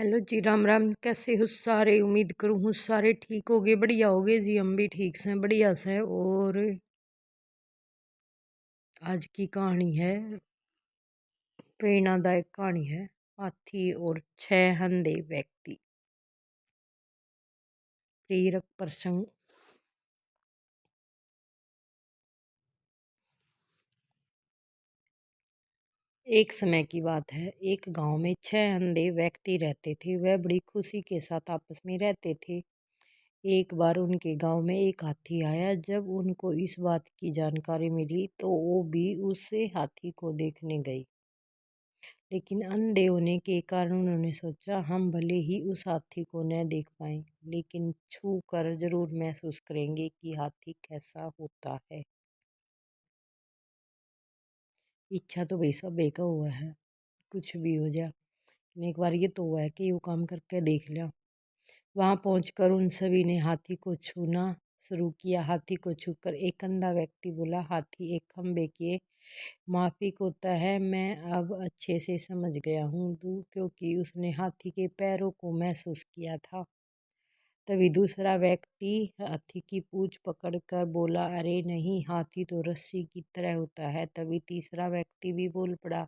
Hello जी, राम राम। कैसे हो सारे? उम्मीद करूँ हूँ सारे ठीक होगे, बढ़िया होगे जी। हम भी ठीक से बढ़िया से। और आज की कहानी है, प्रेरणादायक कहानी है, हाथी और 6 अंधे व्यक्ति। प्रेरक प्रसंग। एक समय की बात है। एक गांव में 6 अंधे व्यक्ति रहते थे। वह बड़ी खुशी के साथ आपस में रहते थे। एक बार उनके गांव में एक हाथी आया। जब उनको इस बात की जानकारी मिली तो वो भी उस हाथी को देखने गई। लेकिन अंधे होने के कारण उन्होंने सोचा, हम भले ही उस हाथी को न देख पाए, लेकिन छू कर जरूर महसूस करेंगे कि हाथी कैसा होता है। इच्छा तो भाई सब एक हुआ है, कुछ भी हो जाए। लेकिन एक बार ये तो हुआ है कि वो काम करके देख लिया। वहां पहुंचकर उन सभी ने हाथी को छूना शुरू किया। हाथी को छूकर एक अंधा व्यक्ति बोला, हाथी एक खंबे की माफिक होता है। मैं अब अच्छे से समझ गया हूँ, क्योंकि उसने हाथी के पैरों को महसूस किया था। तभी दूसरा व्यक्ति हाथी की पूंछ पकड़कर बोला, अरे नहीं, हाथी तो रस्सी की तरह होता है। तभी तीसरा व्यक्ति भी बोल पड़ा,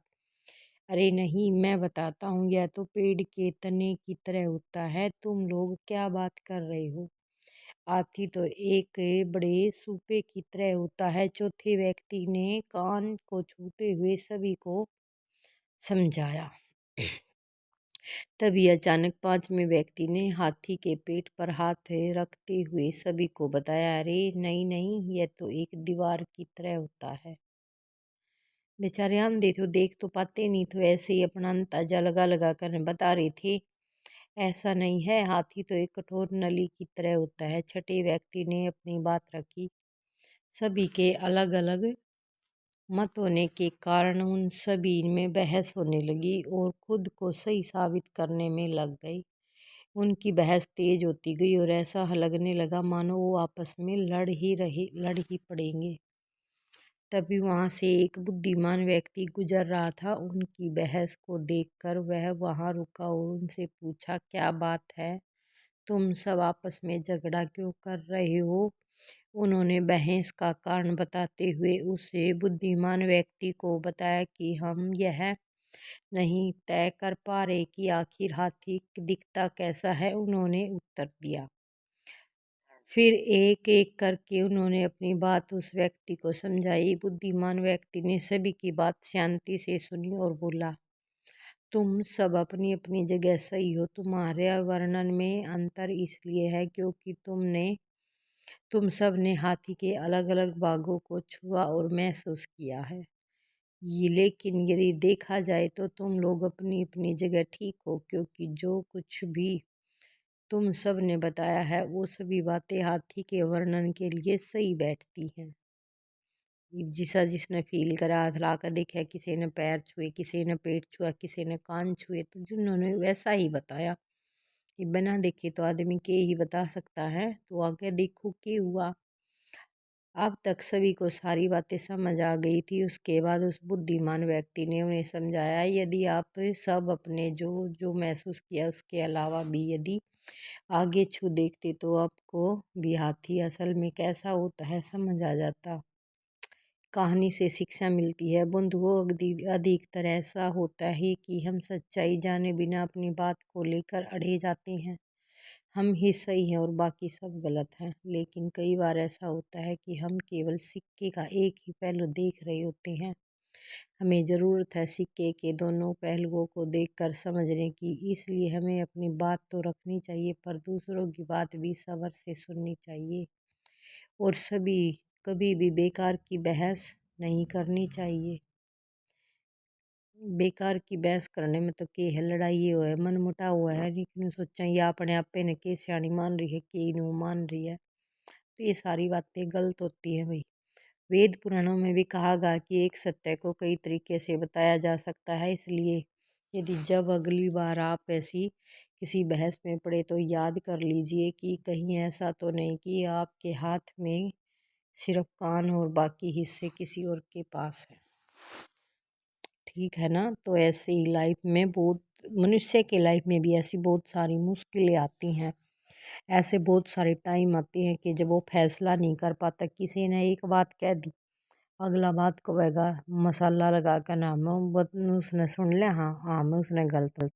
अरे नहीं, मैं बताता हूँ, यह तो पेड़ के तने की तरह होता है। तुम लोग क्या बात कर रहे हो? हाथी तो एक बड़े सूपे की तरह होता है। चौथे व्यक्ति ने कान को छूते हुए सभी को समझाया। तभी अचानक पांचवें व्यक्ति ने हाथी के पेट पर हाथ रखते हुए सभी को बताया, अरे नहीं नहीं, यह तो एक दीवार की तरह होता है। बेचारे अंधे थे, देख तो पाते नहीं, तो ऐसे ही अपना अंदाजा लगा लगा कर बता रहे थे। ऐसा नहीं है, हाथी तो एक कठोर नली की तरह होता है। छठे व्यक्ति ने अपनी बात रखी। सभी के अलग अलग मत होने के कारण उन सभी में बहस होने लगी और खुद को सही साबित करने में लग गई। उनकी बहस तेज होती गई और ऐसा लगने लगा मानो वो आपस में लड़ ही पड़ेंगे। तभी वहां से एक बुद्धिमान व्यक्ति गुजर रहा था। उनकी बहस को देखकर वह वहां रुका और उनसे पूछा, क्या बात है? तुम सब आपस में झगड़ा क्यों कर रहे हो? उन्होंने बहस का कारण बताते हुए उसे बुद्धिमान व्यक्ति को बताया कि हम यह नहीं तय कर पा रहे कि आखिर हाथी दिखता कैसा है। उन्होंने उत्तर दिया। फिर एक एक करके उन्होंने अपनी बात उस व्यक्ति को समझाई। बुद्धिमान व्यक्ति ने सभी की बात शांति से सुनी और बोला, तुम सब अपनी अपनी जगह सही हो। तुम्हारे वर्णन में अंतर इसलिए है क्योंकि तुम सब ने हाथी के अलग अलग भागों को छुआ और महसूस किया है। ये लेकिन यदि देखा जाए तो तुम लोग अपनी अपनी जगह ठीक हो, क्योंकि जो कुछ भी तुम सब ने बताया है वो सभी बातें हाथी के वर्णन के लिए सही बैठती हैं। जिसा जिसने फील करा, हाथ ला कर देखा, किसी ने पैर छुए, किसी ने पेट छुआ, किसी ने कान छुए, तो जिन्होंने वैसा ही बताया। ये बिना देखे तो आदमी के ही बता सकता है, तो आगे देखो क्या हुआ। अब तक सभी को सारी बातें समझ आ गई थी। उसके बाद उस बुद्धिमान व्यक्ति ने उन्हें समझाया, यदि आप सब अपने जो जो महसूस किया उसके अलावा भी यदि आगे छू देखते तो आपको भी हाथी असल में कैसा होता है समझ आ जाता। कहानी से शिक्षा मिलती है बंधुओं, अधिकतर ऐसा होता है कि हम सच्चाई जाने बिना अपनी बात को लेकर अड़े जाते हैं। हम ही सही हैं और बाकी सब गलत हैं। लेकिन कई बार ऐसा होता है कि हम केवल सिक्के का एक ही पहलू देख रहे होते हैं। हमें ज़रूरत है सिक्के के दोनों पहलुओं को देखकर समझने की। इसलिए हमें अपनी बात तो रखनी चाहिए, पर दूसरों की बात भी सब्र से सुननी चाहिए। और सभी कभी भी बेकार की बहस नहीं करनी चाहिए। बेकार की बहस करने में तो के है, लड़ाई हुआ है, मन मुटा हुआ है, लेकिन सोचा ये अपने आपे ने के सियाणी मान रही है, के नहीं मान रही है। तो ये सारी बातें गलत होती हैं भाई। वेद पुराणों में भी कहा गया कि एक सत्य को कई तरीके से बताया जा सकता है। इसलिए यदि जब अगली बार आप ऐसी किसी बहस में पड़े तो याद कर लीजिए कि कहीं ऐसा तो नहीं कि आपके हाथ में सिर्फ कान और बाकी हिस्से किसी और के पास है। ठीक है ना? तो ऐसे ही लाइफ में बहुत मनुष्य के लाइफ में भी ऐसी बहुत सारी मुश्किलें आती हैं। ऐसे बहुत सारे टाइम आते हैं कि जब वो फैसला नहीं कर पाता, किसी ने एक बात कह दी, अगला बात को वैगा मसाला लगा कर नाम उसने सुन लिया, हाँ हाँ मैं उसने गलत